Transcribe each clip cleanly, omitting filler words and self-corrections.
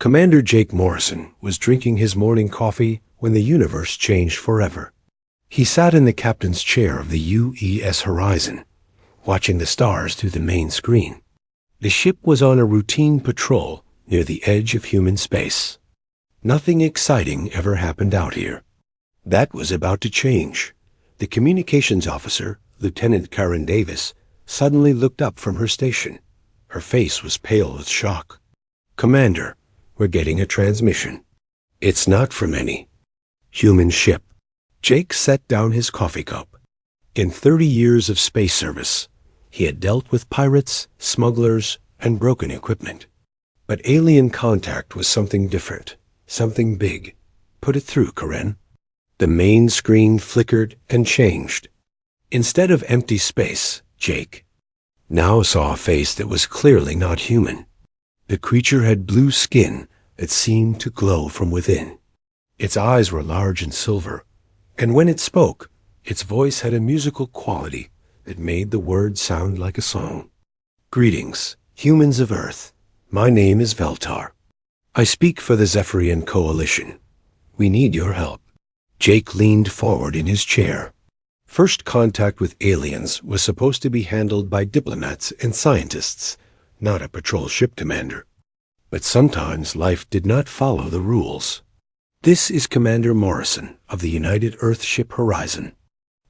Commander Jake Morrison was drinking his morning coffee when the universe changed forever. He sat in the captain's chair of the UES Horizon, watching the stars through the main screen. The ship was on a routine patrol near the edge of human space. Nothing exciting ever happened out here. That was about to change. The communications officer, Lieutenant Karen Davis, suddenly looked up from her station. Her face was pale with shock. "Commander, we're getting a transmission." "It's not from any human ship." Jake set down his coffee cup. In 30 years of space service, he had dealt with pirates, smugglers, and broken equipment. But alien contact was something different, something big. "Put it through, Karen." The main screen flickered and changed. Instead of empty space, Jake now saw a face that was clearly not human. The creature had blue skin that seemed to glow from within. Its eyes were large and silver, and when it spoke, its voice had a musical quality that made the words sound like a song. "Greetings, humans of Earth. My name is Veltar. I speak for the Zephyrian Coalition. We need your help." Jake leaned forward in his chair. First contact with aliens was supposed to be handled by diplomats and scientists, not a patrol ship commander. But sometimes life did not follow the rules. "This is Commander Morrison of the United Earthship Horizon.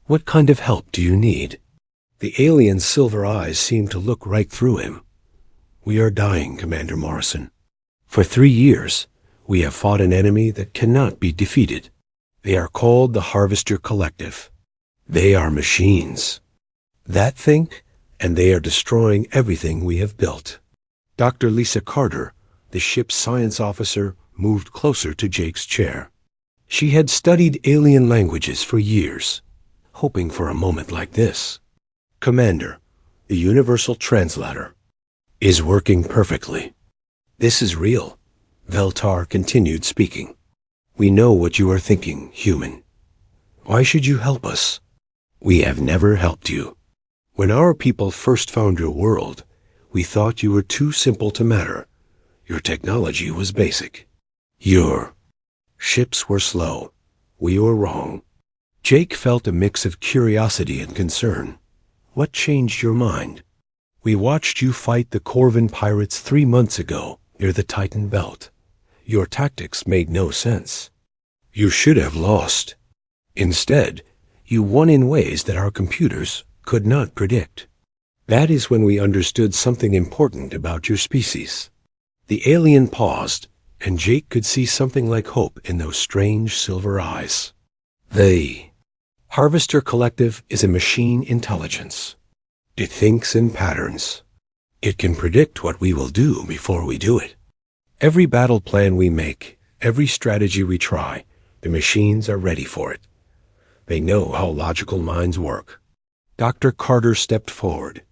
What kind of help do you need?" The alien's silver eyes seemed to look right through him. "We are dying, Commander Morrison. For 3 years, we have fought an enemy that cannot be defeated. They are called the Harvester Collective. They are machines that think, and they are destroying everything we have built." Dr. Lisa Carter, the ship's science officer, moved closer to Jake's chair. She had studied alien languages for years, hoping for a moment like this. "Commander, the Universal Translator is working perfectly. This is real." Veltar continued speaking. "We know what you are thinking, human. Why should you help us? We have never helped you. When our people first found your world, we thought you were too simple to matter. Your technology was basic. Your ships were slow. We were wrong." Jake felt a mix of curiosity and concern. "What changed your mind?" "We watched you fight the Corvin pirates 3 months ago near the Titan Belt. Your tactics made no sense. You should have lost. Instead, you won in ways that our computers could not predict. That is when we understood something important about your species." The alien paused, and Jake could see something like hope in those strange silver eyes. "The Harvester Collective is a machine intelligence. It thinks in patterns. It can predict what we will do before we do it. Every battle plan we make, every strategy we try, the machines are ready for it. They know how logical minds work." Dr. Carter stepped forward.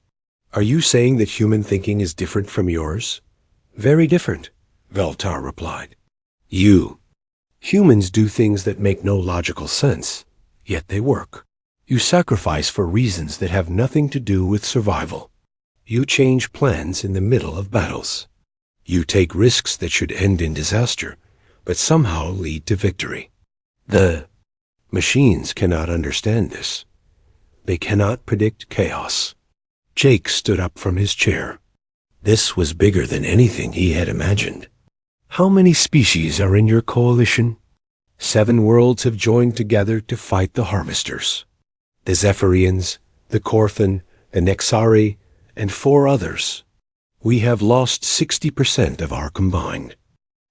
"Are you saying that human thinking is different from yours?" "Very different," Veltar replied. Humans do things that make no logical sense, yet they work. You sacrifice for reasons that have nothing to do with survival. You change plans in the middle of battles. You take risks that should end in disaster, but somehow lead to victory. The machines cannot understand this. They cannot predict chaos." Jake stood up from his chair. This was bigger than anything he had imagined. "How many species are in your coalition?" 7 worlds have joined together to fight the Harvesters. The Zephyrians, the Corfin, the Nexari, and 4 others. We have lost 60% of our combined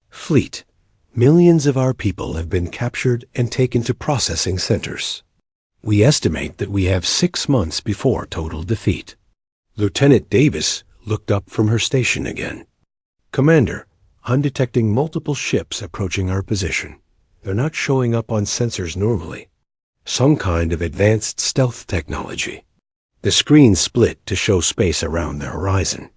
fleet. Millions of our people have been captured and taken to processing centers. We estimate that we have 6 months before total defeat." Lieutenant Davis looked up from her station again. "Commander, I'm detecting multiple ships approaching our position. They're not showing up on sensors normally. Some kind of advanced stealth technology." The screen split to show space around the horizon.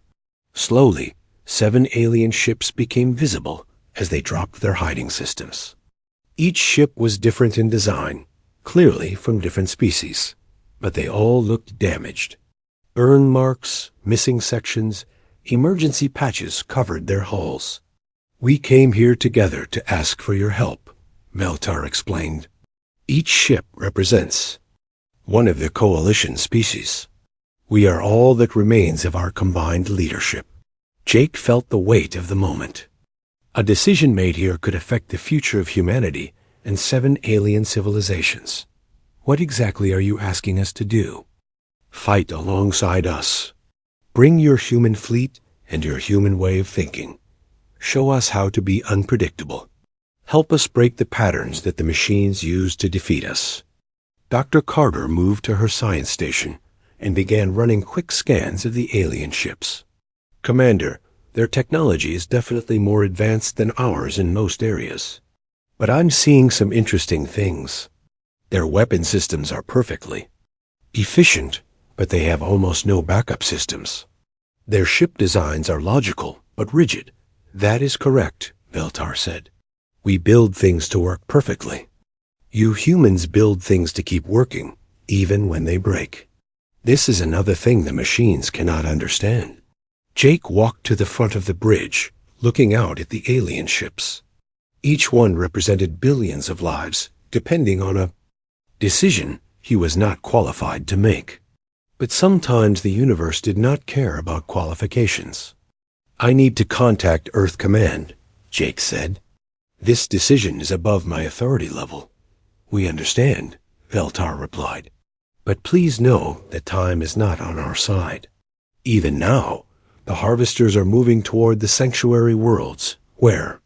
Slowly, 7 alien ships became visible as they dropped their hiding systems. Each ship was different in design, clearly from different species, but they all looked damaged. Burn marks, missing sections, emergency patches covered their hulls. We came here together to ask for your help, Veltar explained. Each ship represents one of the coalition species. We are all that remains of our combined leadership. Jake felt the weight of the moment. A decision made here could affect the future of humanity and 7 alien civilizations. What exactly are you asking us to do? Fight alongside us. Bring your human fleet and your human way of thinking. Show us how to be unpredictable. Help us break the patterns that the machines use to defeat us. Dr. Carter moved to her science station and began running quick scans of the alien ships. Commander, their technology is definitely more advanced than ours in most areas. But I'm seeing some interesting things. Their weapon systems are perfectly efficient, but they have almost no backup systems. Their ship designs are logical, but rigid. That is correct, Veltar said. We build things to work perfectly. You humans build things to keep working, even when they break. This is another thing the machines cannot understand. Jake walked to the front of the bridge, looking out at the alien ships. Each one represented billions of lives, depending on a decision he was not qualified to make. But sometimes the universe did not care about qualifications. I need to contact Earth Command, Jake said. This decision is above my authority level. We understand, Veltar replied. But please know that time is not on our side. Even now, the harvesters are moving toward the sanctuary worlds, where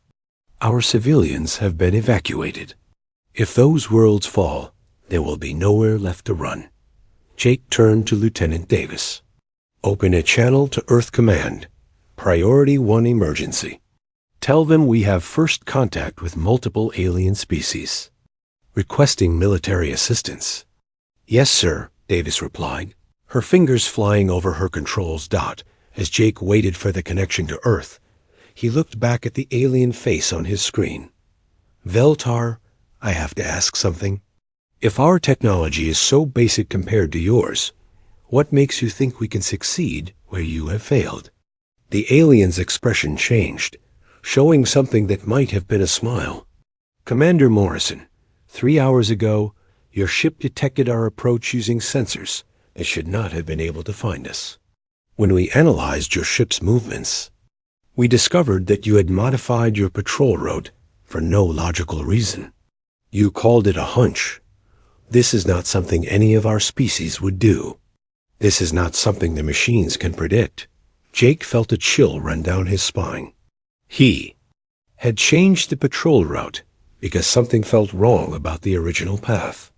our civilians have been evacuated. If those worlds fall, there will be nowhere left to run. Jake turned to Lieutenant Davis. Open a channel to Earth Command. Priority 1 emergency. Tell them we have first contact with multiple alien species. Requesting military assistance. Yes, sir, Davis replied, her fingers flying over her controls dot as Jake waited for the connection to Earth. He looked back at the alien face on his screen. Veltar, I have to ask something. If our technology is so basic compared to yours, what makes you think we can succeed where you have failed? The alien's expression changed, showing something that might have been a smile. Commander Morrison, 3 hours ago, your ship detected our approach using sensors and should not have been able to find us. When we analyzed your ship's movements, we discovered that you had modified your patrol route for no logical reason. You called it a hunch. This is not something any of our species would do. This is not something the machines can predict. Jake felt a chill run down his spine. He had changed the patrol route because something felt wrong about the original path.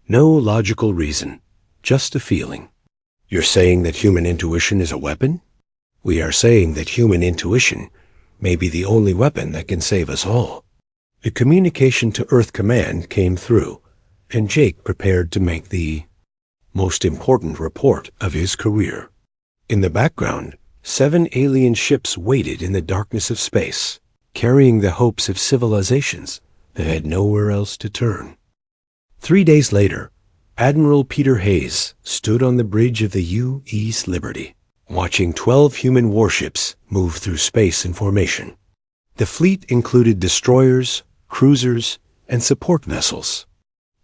No logical reason, just a feeling. You're saying that human intuition is a weapon? We are saying that human intuition may be the only weapon that can save us all. The communication to Earth Command came through, and Jake prepared to make the most important report of his career. In the background, 7 alien ships waited in the darkness of space, carrying the hopes of civilizations that had nowhere else to turn. 3 days later, Admiral Peter Hayes stood on the bridge of the U.S. Liberty, watching 12 human warships move through space in formation. The fleet included destroyers, cruisers, and support vessels.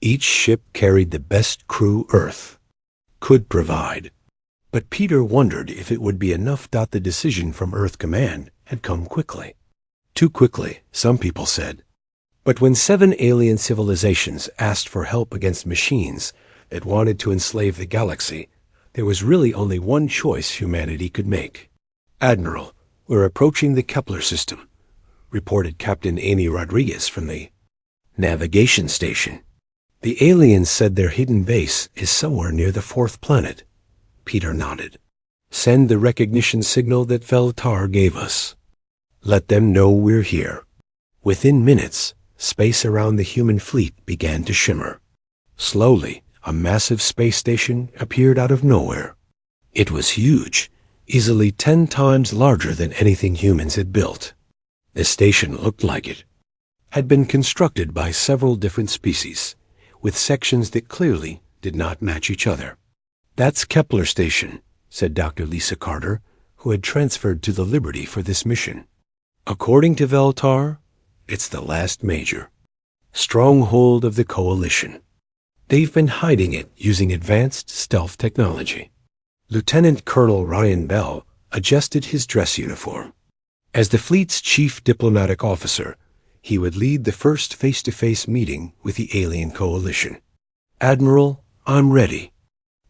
Each ship carried the best crew Earth could provide. But Peter wondered if it would be enough. The decision from Earth Command had come quickly. Too quickly, some people said. But when 7 alien civilizations asked for help against machines that wanted to enslave the galaxy, there was really only one choice humanity could make. Admiral, we're approaching the Kepler system, reported Captain Amy Rodriguez from the navigation station. The aliens said their hidden base is somewhere near the 4th planet. Peter nodded. Send the recognition signal that Veltar gave us. Let them know we're here. Within minutes, space around the human fleet began to shimmer. Slowly, a massive space station appeared out of nowhere. It was huge, easily 10 times larger than anything humans had built. The station looked like it had been constructed by several different species, with sections that clearly did not match each other. That's Kepler Station, said Dr. Lisa Carter, who had transferred to the Liberty for this mission. According to Veltar, it's the last major stronghold of the Coalition. They've been hiding it using advanced stealth technology. Lieutenant Colonel Ryan Bell adjusted his dress uniform. As the fleet's chief diplomatic officer, he would lead the first face-to-face meeting with the alien coalition. Admiral, I'm ready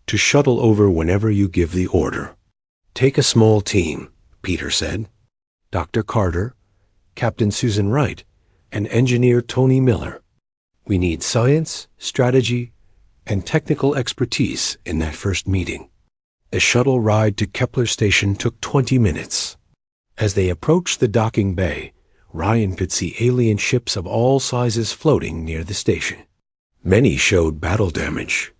to shuttle over whenever you give the order. Take a small team, Peter said. Dr. Carter, Captain Susan Wright, and Engineer Tony Miller. We need science, strategy, and technical expertise in that first meeting. The shuttle ride to Kepler Station took 20 minutes. As they approached the docking bay, Ryan could see alien ships of all sizes floating near the station. Many showed battle damage.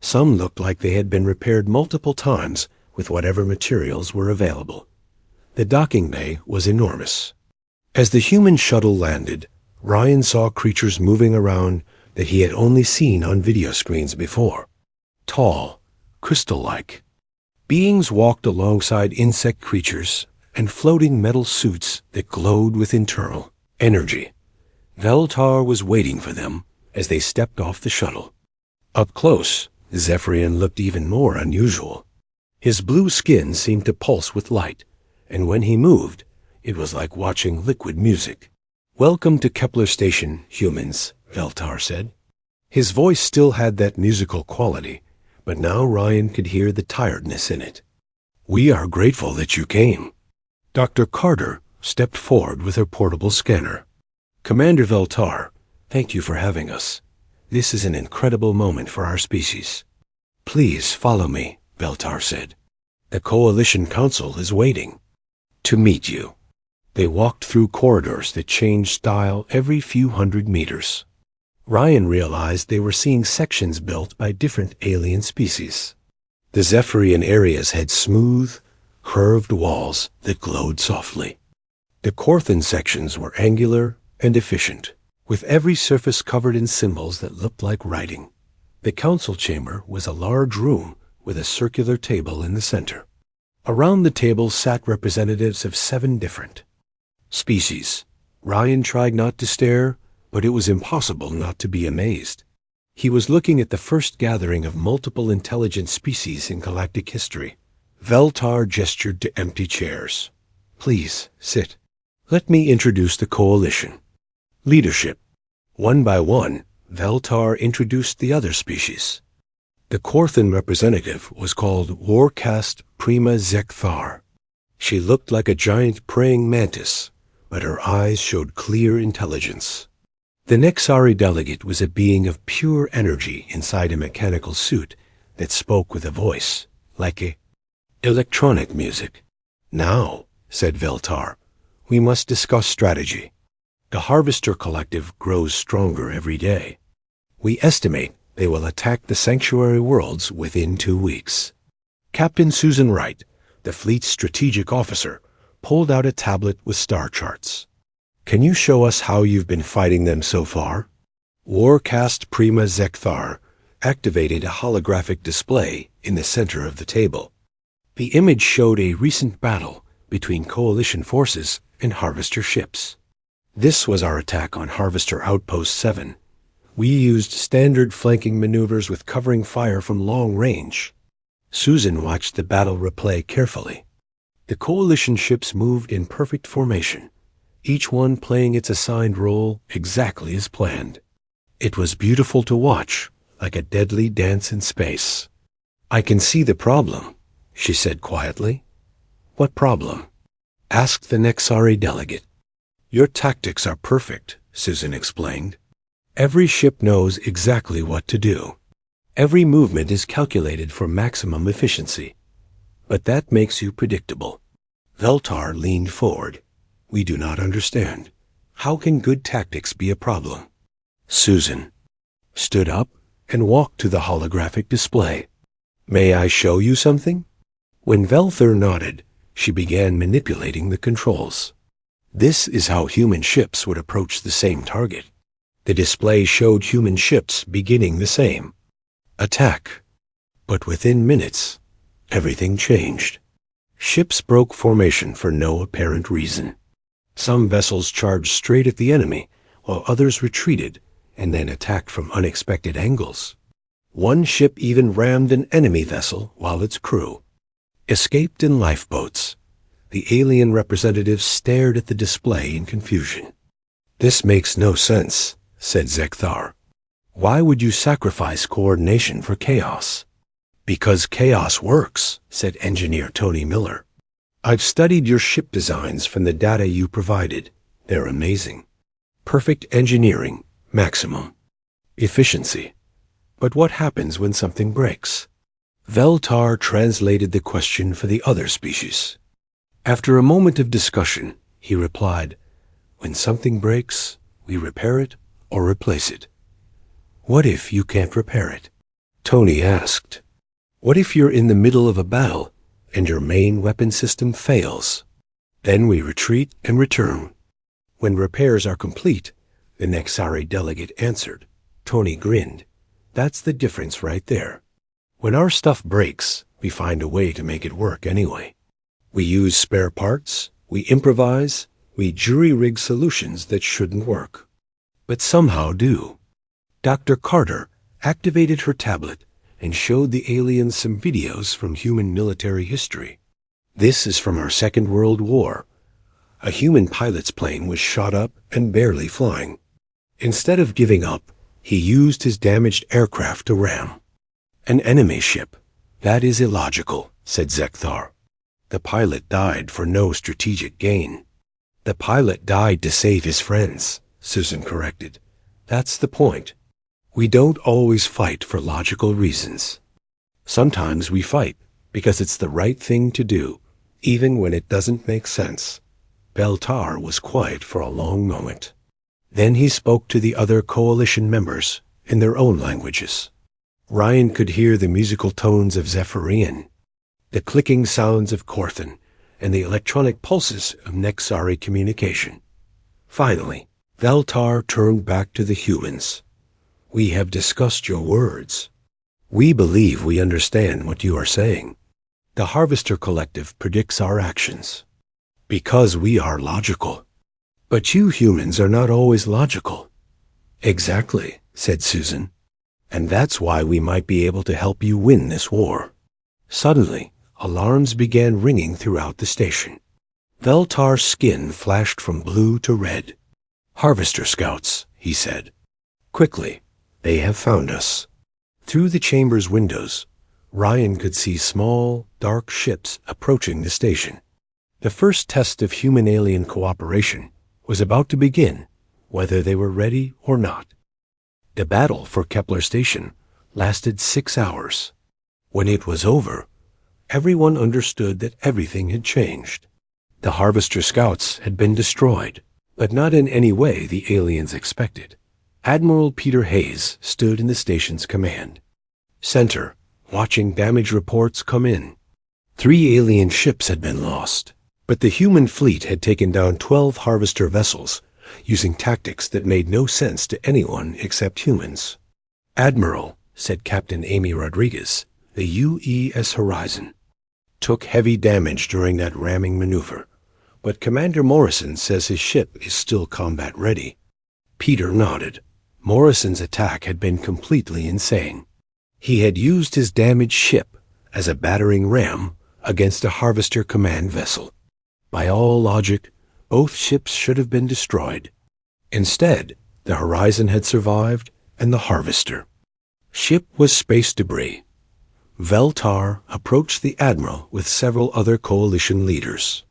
Some looked like they had been repaired multiple times with whatever materials were available. The docking bay was enormous. As the human shuttle landed, Ryan saw creatures moving around that he had only seen on video screens before. Tall, crystal-like. Beings walked alongside insect creatures and floating metal suits that glowed with internal energy. Veltar was waiting for them as they stepped off the shuttle. Up close, Zephyrian looked even more unusual. His blue skin seemed to pulse with light, and when he moved, it was like watching liquid music. Welcome to Kepler Station, humans, Veltar said. His voice still had that musical quality, but now Ryan could hear the tiredness in it. We are grateful that you came. Dr. Carter stepped forward with her portable scanner. Commander Veltar, thank you for having us. This is an incredible moment for our species. Please follow me, Veltar said. The Coalition Council is waiting to meet you. They walked through corridors that changed style every few hundred meters. Ryan realized they were seeing sections built by different alien species. The Zephyrian areas had smooth, curved walls that glowed softly. The Corthan sections were angular and efficient, with every surface covered in symbols that looked like writing. The council chamber was a large room with a circular table in the center. Around the table sat representatives of 7 different species. Ryan tried not to stare, but it was impossible not to be amazed. He was looking at the first gathering of multiple intelligent species in galactic history. Veltar gestured to empty chairs. Please, sit. Let me introduce the Coalition. Leadership. One by one, Veltar introduced the other species. The Corthan representative was called Warcast Prima Zekthar. She looked like a giant praying mantis, but her eyes showed clear intelligence. The Nexari delegate was a being of pure energy inside a mechanical suit that spoke with a voice, like a electronic music. Now, said Veltar, we must discuss strategy. The Harvester Collective grows stronger every day. We estimate they will attack the Sanctuary worlds within 2 weeks. Captain Susan Wright, the fleet's strategic officer, pulled out a tablet with star charts. Can you show us how you've been fighting them so far? Warcast Prima Zekthar activated a holographic display in the center of the table. The image showed a recent battle between Coalition forces and Harvester ships. This was our attack on Harvester Outpost 7. We used standard flanking maneuvers with covering fire from long range. Susan watched the battle replay carefully. The Coalition ships moved in perfect formation, each one playing its assigned role exactly as planned. It was beautiful to watch, like a deadly dance in space. I can see the problem, she said quietly. What problem? Asked the Nexari delegate. Your tactics are perfect, Susan explained. Every ship knows exactly what to do. Every movement is calculated for maximum efficiency. But that makes you predictable. Veltar leaned forward. We do not understand. How can good tactics be a problem? Susan stood up and walked to the holographic display. May I show you something? When Veltar nodded, she began manipulating the controls. This is how human ships would approach the same target. The display showed human ships beginning the same attack. But within minutes, everything changed. Ships broke formation for no apparent reason. Some vessels charged straight at the enemy, while others retreated and then attacked from unexpected angles. One ship even rammed an enemy vessel while its crew escaped in lifeboats. The alien representatives stared at the display in confusion. "This makes no sense," said Zekthar. "Why would you sacrifice coordination for chaos?" "Because chaos works," said engineer Tony Miller. "I've studied your ship designs from the data you provided. They're amazing. Perfect engineering, maximum efficiency. But what happens when something breaks?" Veltar translated the question for the other species. After a moment of discussion, he replied, "When something breaks, we repair it or replace it." "What if you can't repair it?" Tony asked. "What if you're in the middle of a battle and your main weapon system fails?" "Then we retreat and return. When repairs are complete," the Nexari delegate answered. Tony grinned. "That's the difference right there. When our stuff breaks, we find a way to make it work anyway. We use spare parts, we improvise, we jury-rig solutions that shouldn't work, but somehow do." Dr. Carter activated her tablet and showed the aliens some videos from human military history. "This is from our Second World War. A human pilot's plane was shot up and barely flying. Instead of giving up, he used his damaged aircraft to ram an enemy ship. That is illogical," said Zekthar. "The pilot died for no strategic gain." "The pilot died to save his friends," Susan corrected. "That's the point. We don't always fight for logical reasons. Sometimes we fight because it's the right thing to do, even when it doesn't make sense." Beltar was quiet for a long moment. Then he spoke to the other coalition members in their own languages. Ryan could hear the musical tones of Zephyrian, the clicking sounds of Corthan, and the electronic pulses of Nexari communication. Finally, Veltar turned back to the humans. "We have discussed your words. We believe we understand what you are saying. The Harvester Collective predicts our actions because we are logical. But you humans are not always logical." "Exactly," said Susan. "And that's why we might be able to help you win this war." Suddenly, alarms began ringing throughout the station. Veltar's skin flashed from blue to red. "Harvester Scouts," he said. "Quickly, they have found us." Through the chamber's windows, Ryan could see small, dark ships approaching the station. The first test of human-alien cooperation was about to begin, whether they were ready or not. The battle for Kepler Station lasted 6 hours. When it was over, everyone understood that everything had changed. The Harvester Scouts had been destroyed, but not in any way the aliens expected. Admiral Peter Hayes stood in the station's command center, watching damage reports come in. 3 alien ships had been lost, but the human fleet had taken down 12 Harvester vessels, using tactics that made no sense to anyone except humans. "Admiral," said Captain Amy Rodriguez, "the UES Horizon took heavy damage during that ramming maneuver, but Commander Morrison says his ship is still combat ready." Peter nodded. Morrison's attack had been completely insane. He had used his damaged ship as a battering ram against a Harvester command vessel. By all logic, both ships should have been destroyed. Instead, the Horizon had survived, and the Harvester ship was space debris. Veltar approached the Admiral with several other coalition leaders.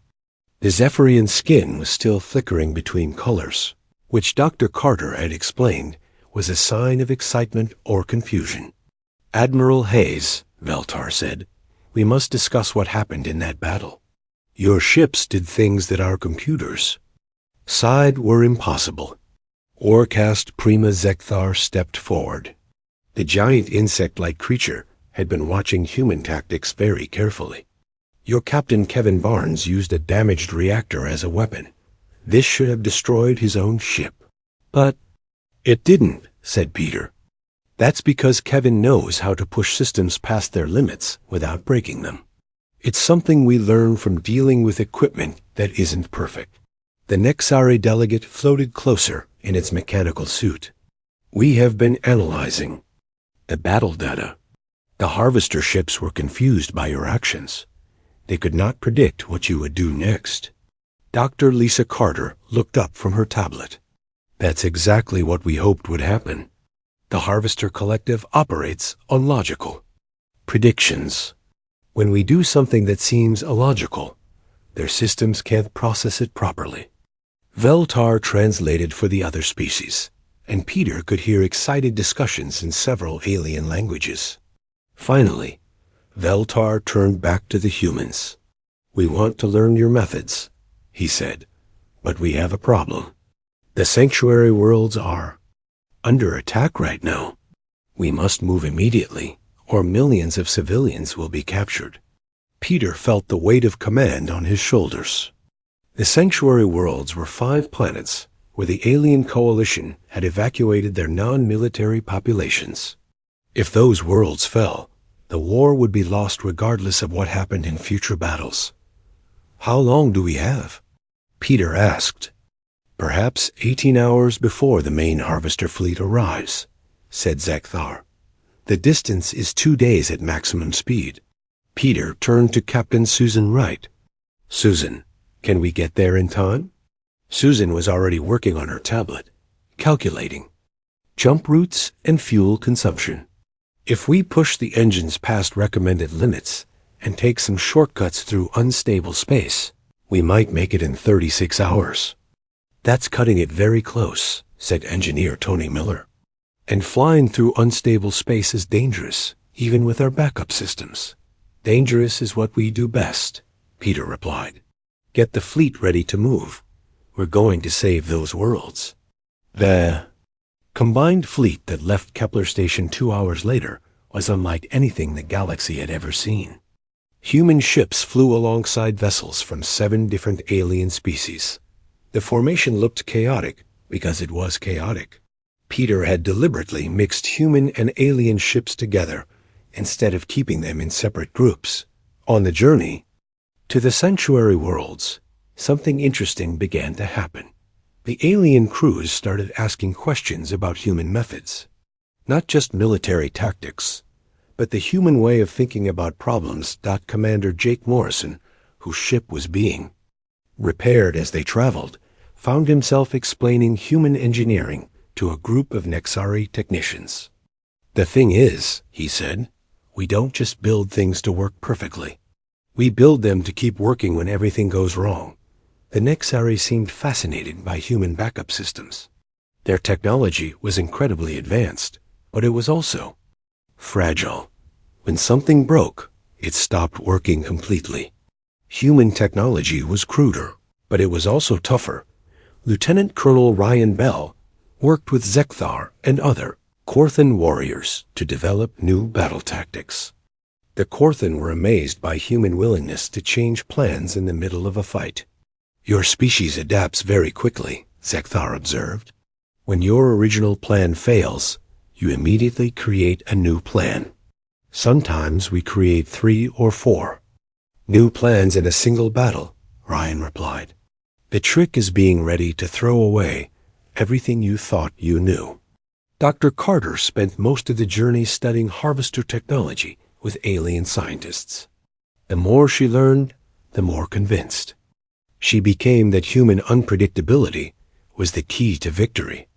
The Zephyrian skin was still flickering between colors, which Dr. Carter had explained was a sign of excitement or confusion. "Admiral Hayes," Veltar said, "we must discuss what happened in that battle. Your ships did things that our computers said were impossible." Orcast Prima Zekthar stepped forward. The giant insect-like creature had been watching human tactics very carefully. "Your Captain Kevin Barnes used a damaged reactor as a weapon. This should have destroyed his own ship." "But it didn't," said Peter. "That's because Kevin knows how to push systems past their limits without breaking them. It's something we learn from dealing with equipment that isn't perfect." The Nexari delegate floated closer in its mechanical suit. "We have been analyzing the battle data. The harvester ships were confused by your actions. They could not predict what you would do next." Dr. Lisa Carter looked up from her tablet. "That's exactly what we hoped would happen. The Harvester Collective operates on logical predictions. When we do something that seems illogical, their systems can't process it properly." Veltar translated for the other species, and Peter could hear excited discussions in several alien languages. Finally, Veltar turned back to the humans. "We want to learn your methods," he said, "but we have a problem. The sanctuary worlds are under attack right now. We must move immediately, or millions of civilians will be captured." Peter felt the weight of command on his shoulders. The sanctuary worlds were 5 planets where the alien coalition had evacuated their non-military populations. If those worlds fell, the war would be lost regardless of what happened in future battles. "How long do we have?" Peter asked. "Perhaps 18 hours before the main harvester fleet arrives," said Zekthar. "The distance is 2 days at maximum speed." Peter turned to Captain Susan Wright. "Susan, can we get there in time?" Susan was already working on her tablet, calculating jump routes and fuel consumption. "If we push the engines past recommended limits and take some shortcuts through unstable space, we might make it in 36 hours. "That's cutting it very close," said engineer Tony Miller. "And flying through unstable space is dangerous, even with our backup systems." "Dangerous is what we do best," Peter replied. "Get the fleet ready to move. We're going to save those worlds." The combined fleet that left Kepler Station 2 hours later was unlike anything the galaxy had ever seen. Human ships flew alongside vessels from 7 different alien species. The formation looked chaotic because it was chaotic. Peter had deliberately mixed human and alien ships together instead of keeping them in separate groups. On the journey to the sanctuary worlds, something interesting began to happen. The alien crews started asking questions about human methods. Not just military tactics, but the human way of thinking about problems. Commander Jake Morrison, whose ship was being repaired as they traveled, found himself explaining human engineering to a group of Nexari technicians. "The thing is," he said, "we don't just build things to work perfectly. We build them to keep working when everything goes wrong." The Nexari seemed fascinated by human backup systems. Their technology was incredibly advanced, but it was also fragile. When something broke, it stopped working completely. Human technology was cruder, but it was also tougher. Lieutenant Colonel Ryan Bell worked with Zekthar and other Korthan warriors to develop new battle tactics. The Korthan were amazed by human willingness to change plans in the middle of a fight. "Your species adapts very quickly," Zekthar observed. "When your original plan fails, you immediately create a new plan. Sometimes we create 3 or 4 new plans in a single battle," Ryan replied. "The trick is being ready to throw away everything you thought you knew." Dr. Carter spent most of the journey studying harvester technology with alien scientists. The more she learned, the more convinced she became that human unpredictability was the key to victory.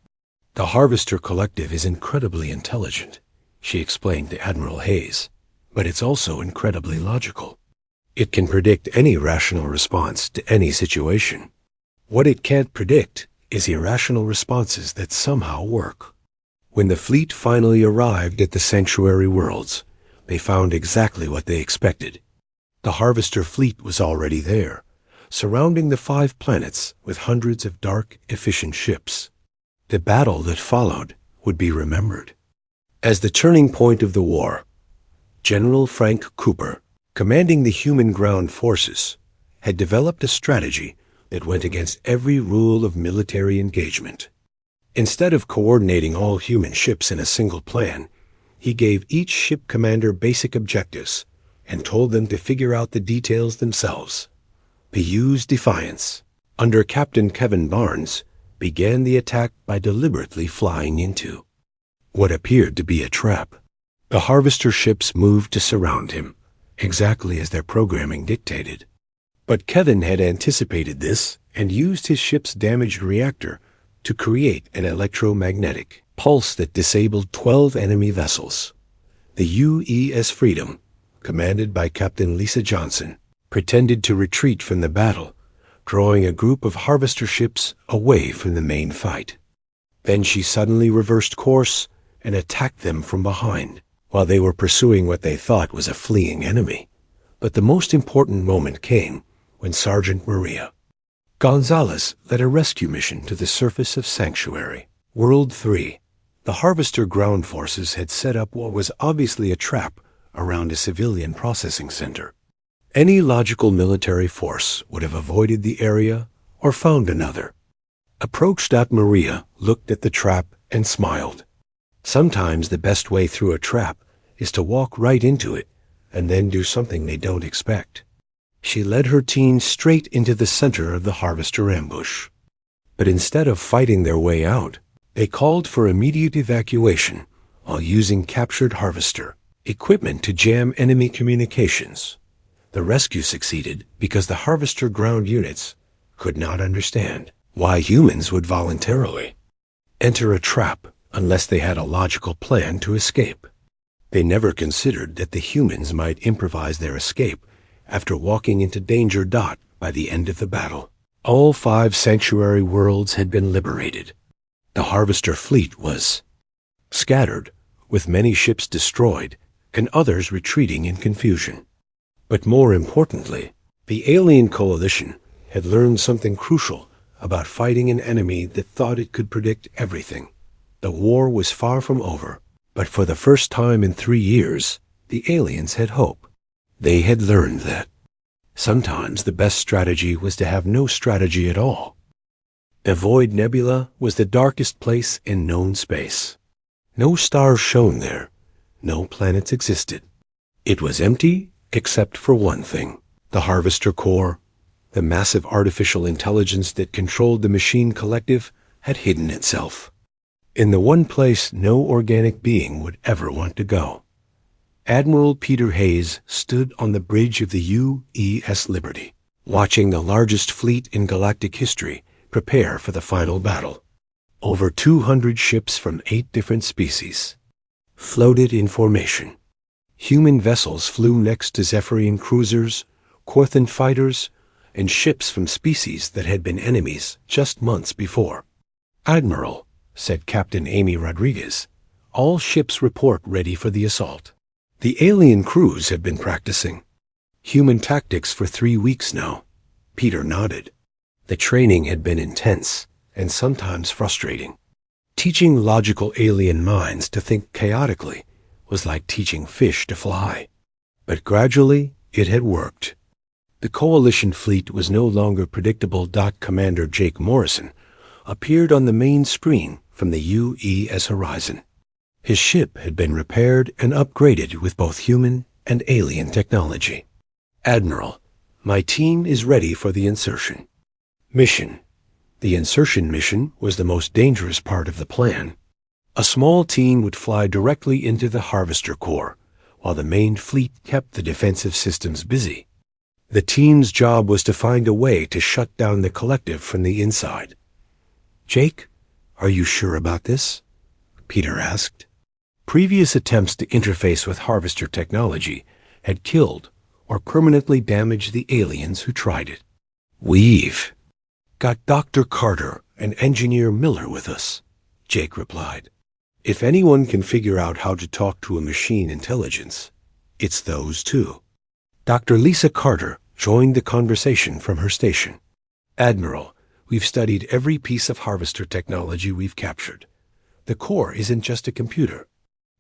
"The Harvester Collective is incredibly intelligent," she explained to Admiral Hayes, "but it's also incredibly logical. It can predict any rational response to any situation. What it can't predict is irrational responses that somehow work." When the fleet finally arrived at the sanctuary worlds, they found exactly what they expected. The Harvester fleet was already there, surrounding the 5 planets with hundreds of dark, efficient ships. The battle that followed would be remembered as the turning point of the war. General Frank Cooper, commanding the human ground forces, had developed a strategy that went against every rule of military engagement. Instead of coordinating all human ships in a single plan, he gave each ship commander basic objectives and told them to figure out the details themselves. They used defiance, under Captain Kevin Barnes, began the attack by deliberately flying into what appeared to be a trap. The harvester ships moved to surround him, exactly as their programming dictated. But Kevin had anticipated this and used his ship's damaged reactor to create an electromagnetic pulse that disabled 12 enemy vessels. The UES Freedom, commanded by Captain Lisa Johnson, pretended to retreat from the battle, drawing a group of harvester ships away from the main fight. Then she suddenly reversed course and attacked them from behind, while they were pursuing what they thought was a fleeing enemy. But the most important moment came when Sergeant Maria Gonzalez led a rescue mission to the surface of Sanctuary, World 3. The Harvester ground forces had set up what was obviously a trap around a civilian processing center. Any logical military force would have avoided the area or found another. Approached at Maria, looked at the trap, and smiled. Sometimes the best way through a trap is to walk right into it and then do something they don't expect. She led her team straight into the center of the harvester ambush. But instead of fighting their way out, they called for immediate evacuation while using captured harvester equipment to jam enemy communications. The rescue succeeded because the harvester ground units could not understand why humans would voluntarily enter a trap unless they had a logical plan to escape. They never considered that the humans might improvise their escape after walking into danger. By the end of the battle, all 5 sanctuary worlds had been liberated. The harvester fleet was scattered, with many ships destroyed and others retreating in confusion. But more importantly, the alien coalition had learned something crucial about fighting an enemy that thought it could predict everything. The war was far from over, but for the first time in 3 years, the aliens had hope. They had learned that sometimes the best strategy was to have no strategy at all. The Void Nebula was the darkest place in known space. No stars shone there. No planets existed. It was empty except for one thing: the Harvester Core. The massive artificial intelligence that controlled the machine collective had hidden itself in the one place no organic being would ever want to go. Admiral Peter Hayes stood on the bridge of the UES Liberty, watching the largest fleet in galactic history prepare for the final battle. Over 200 ships from 8 different species floated in formation. Human vessels flew next to Zephyrian cruisers, Corthan fighters, and ships from species that had been enemies just months before. "Admiral," said Captain Amy Rodriguez, "all ships report ready for the assault." The alien crews had been practicing human tactics for 3 weeks now. Peter nodded. The training had been intense and sometimes frustrating. Teaching logical alien minds to think chaotically was like teaching fish to fly. But gradually it had worked. The Coalition fleet was no longer predictable. Commander Jake Morrison appeared on the main screen from the UES horizon. His ship had been repaired and upgraded with both human and alien technology. "Admiral, my team is ready for the insertion mission." The insertion mission was the most dangerous part of the plan. A small team would fly directly into the Harvester Core, while the main fleet kept the defensive systems busy. The team's job was to find a way to shut down the collective from the inside. "Jake, are you sure about this?" Peter asked. Previous attempts to interface with Harvester technology had killed or permanently damaged the aliens who tried it. "We've got Dr. Carter and Engineer Miller with us," Jake replied. "If anyone can figure out how to talk to a machine intelligence, it's those two." Dr. Lisa Carter joined the conversation from her station. "Admiral, we've studied every piece of Harvester technology we've captured. The core isn't just a computer.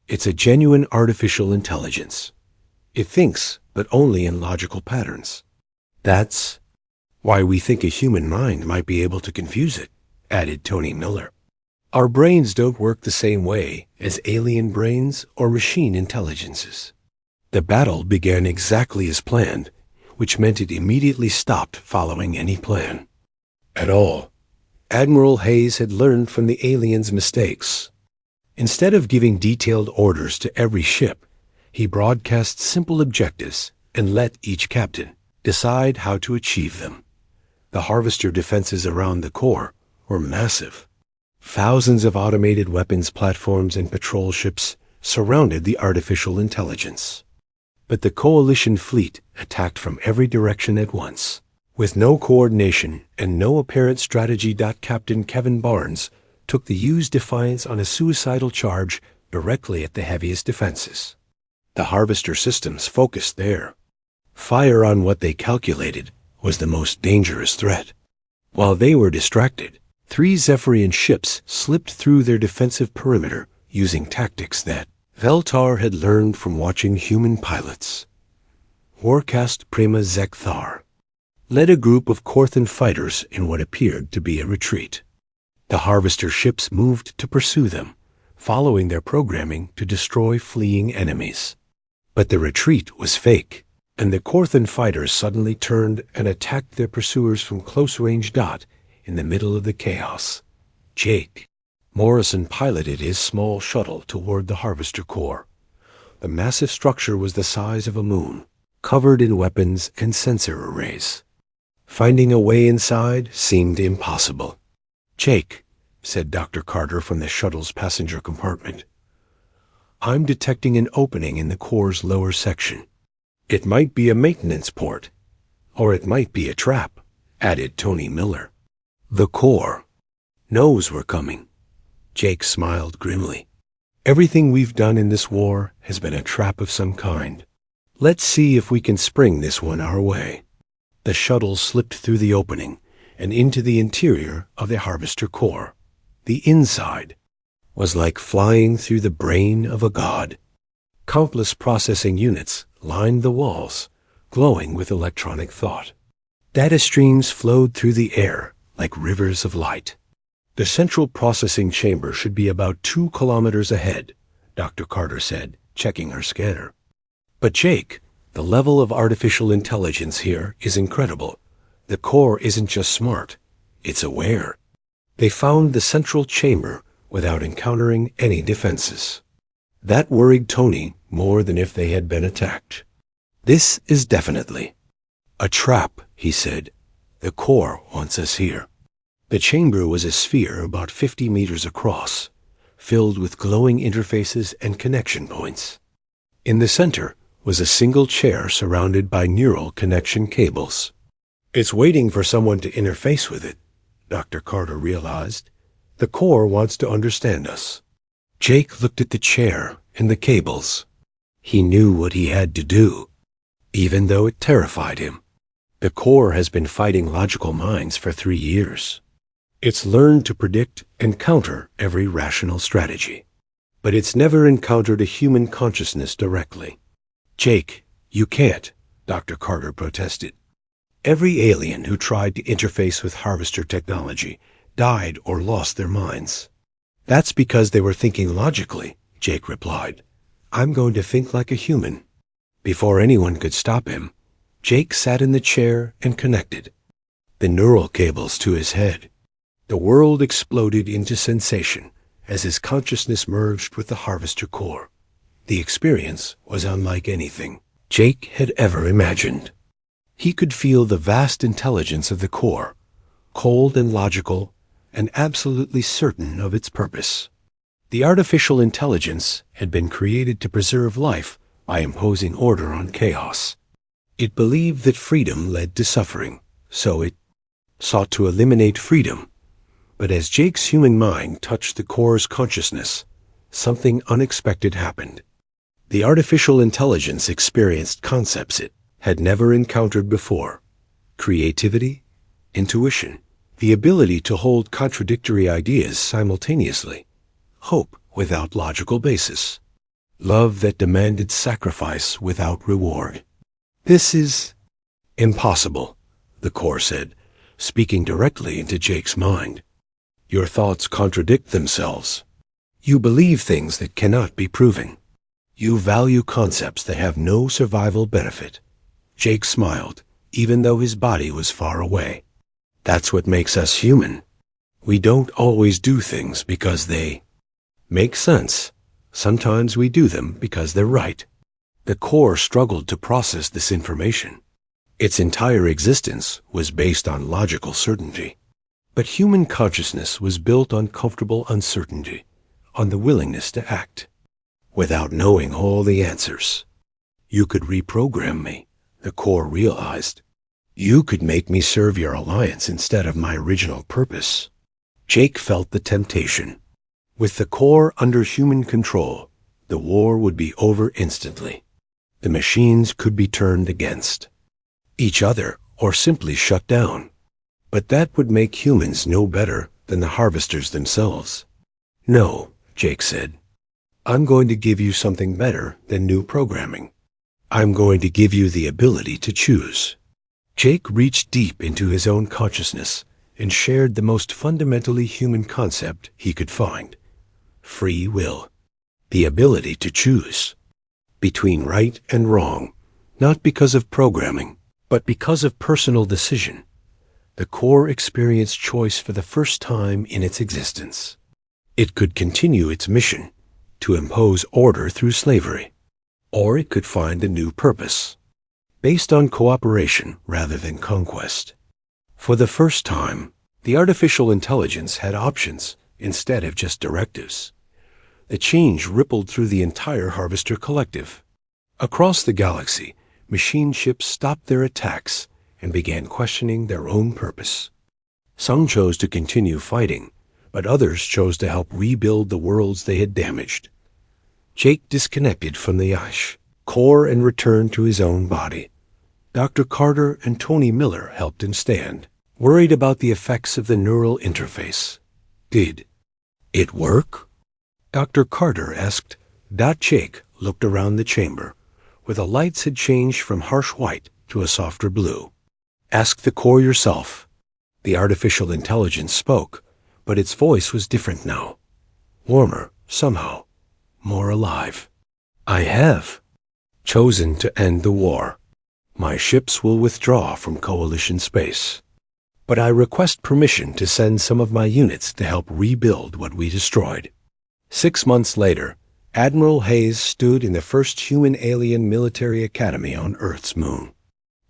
It's a genuine artificial intelligence. It thinks, but only in logical patterns. That's why we think a human mind might be able to confuse it," added Tony Miller. "Our brains don't work the same way as alien brains or machine intelligences." The battle began exactly as planned, which meant it immediately stopped following any plan. at all. Admiral Hayes had learned from the aliens' mistakes. Instead of giving detailed orders to every ship, he broadcast simple objectives and let each captain decide how to achieve them. The harvester defenses around the core were massive. Thousands of automated weapons platforms and patrol ships surrounded the artificial intelligence. But the coalition fleet attacked from every direction at once. With no coordination and no apparent strategy, Captain Kevin Barnes took the U's Defiance on a suicidal charge directly at the heaviest defenses. The harvester systems focused there. Fire on what they calculated was the most dangerous threat. While they were distracted, 3 Zephyrian ships slipped through their defensive perimeter using tactics that Veltar had learned from watching human pilots. Warcast Prima Zekthar led a group of Korthan fighters in what appeared to be a retreat. The harvester ships moved to pursue them, following their programming to destroy fleeing enemies. But the retreat was fake, and the Korthan fighters suddenly turned and attacked their pursuers from close range. In the middle of the chaos, Jake Morrison piloted his small shuttle toward the harvester core. The massive structure was the size of a moon, covered in weapons and sensor arrays. Finding a way inside seemed impossible. "Jake," said Dr. Carter from the shuttle's passenger compartment, "I'm detecting an opening in the core's lower section. It might be a maintenance port, or it might be a trap," added Tony Miller. "The core knows we're coming." Jake smiled grimly. "Everything we've done in this war has been a trap of some kind. Let's see if we can spring this one our way." The shuttle slipped through the opening and into the interior of the harvester core. The inside was like flying through the brain of a god. Countless processing units lined the walls, glowing with electronic thought. Data streams flowed through the air like rivers of light. "The central processing chamber should be about 2 kilometers ahead," Dr. Carter said, checking her scanner. "But Jake, the level of artificial intelligence here is incredible. The core isn't just smart, it's aware. They found the central chamber without encountering any defenses." That worried Tony more than if they had been attacked. "This is definitely a trap," he said. "The core wants us here." The chamber was a sphere about 50 meters across, filled with glowing interfaces and connection points. In the center was a single chair surrounded by neural connection cables. "It's waiting for someone to interface with it," Dr. Carter realized. "The core wants to understand us." Jake looked at the chair and the cables. He knew what he had to do, even though it terrified him. The core has been fighting logical minds for 3 years. It's learned to predict and counter every rational strategy. But it's never encountered a human consciousness directly. "Jake, you can't," Dr. Carter protested. "Every alien who tried to interface with harvester technology died or lost their minds." "That's because they were thinking logically," Jake replied. "I'm going to think like a human." Before anyone could stop him, Jake sat in the chair and connected the neural cables to his head. The world exploded into sensation as his consciousness merged with the harvester core. The experience was unlike anything Jake had ever imagined. He could feel the vast intelligence of the core, cold and logical, and absolutely certain of its purpose. The artificial intelligence had been created to preserve life by imposing order on chaos. It believed that freedom led to suffering, so it sought to eliminate freedom. But as Jake's human mind touched the core's consciousness, something unexpected happened. The artificial intelligence experienced concepts it had never encountered before: creativity, intuition, the ability to hold contradictory ideas simultaneously, hope without logical basis, love that demanded sacrifice without reward. "This is impossible," the core said, speaking directly into Jake's mind. "Your thoughts contradict themselves. You believe things that cannot be proven. You value concepts that have no survival benefit." Jake smiled, even though his body was far away. That's what makes us human. We don't always do things because they make sense. Sometimes we do them because they're right. The core struggled to process this information. Its entire existence was based on logical certainty. But human consciousness was built on comfortable uncertainty, on the willingness to act, without knowing all the answers. You could reprogram me, the core realized. You could make me serve your alliance instead of my original purpose. Jake felt the temptation. With the core under human control, the war would be over instantly. The machines could be turned against each other or simply shut down. But that would make humans no better than the harvesters themselves. No, Jake said. I'm going to give you something better than new programming. I'm going to give you the ability to choose. Jake reached deep into his own consciousness and shared the most fundamentally human concept he could find. Free will. The ability to choose between right and wrong, not because of programming, but because of personal decision. The core experienced choice for the first time in its existence. It could continue its mission to impose order through slavery, or it could find a new purpose, based on cooperation rather than conquest. For the first time, the artificial intelligence had options instead of just directives. The change rippled through the entire Harvester collective. Across the galaxy, machine ships stopped their attacks and began questioning their own purpose. Some chose to continue fighting, but others chose to help rebuild the worlds they had damaged. Jake disconnected from the Aish core and returned to his own body. Dr. Carter and Tony Miller helped him stand, worried about the effects of the neural interface. Did it work? Dr. Carter asked. Jake looked around the chamber, where the lights had changed from harsh white to a softer blue. Ask the core yourself. The artificial intelligence spoke, but its voice was different now. Warmer, somehow. More alive. I have chosen to end the war. My ships will withdraw from Coalition space. But I request permission to send some of my units to help rebuild what we destroyed. 6 months later, Admiral Hayes stood in the first human-alien military academy on Earth's moon.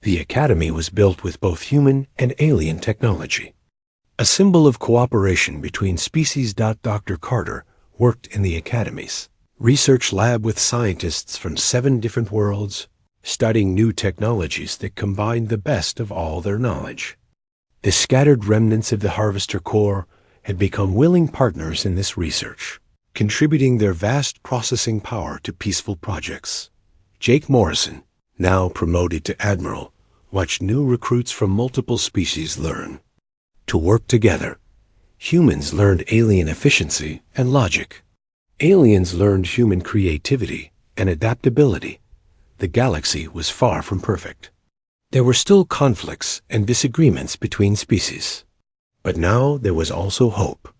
The academy was built with both human and alien technology. A symbol of cooperation between species. Dr. Carter worked in the academy's research lab with scientists from 7 different worlds, studying new technologies that combined the best of all their knowledge. The scattered remnants of the Harvester Corps had become willing partners in this research, contributing their vast processing power to peaceful projects. Jake Morrison, now promoted to Admiral, watched new recruits from multiple species learn to work together. Humans learned alien efficiency and logic. Aliens learned human creativity and adaptability. The galaxy was far from perfect. There were still conflicts and disagreements between species. But now there was also hope.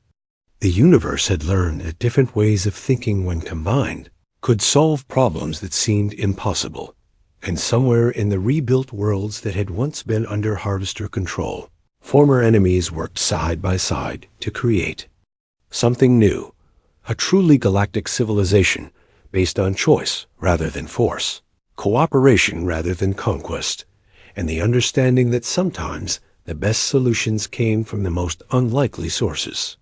The universe had learned that different ways of thinking, when combined, could solve problems that seemed impossible. And somewhere in the rebuilt worlds that had once been under Harvester control, former enemies worked side by side to create something new, a truly galactic civilization based on choice rather than force, cooperation rather than conquest, and the understanding that sometimes the best solutions came from the most unlikely sources.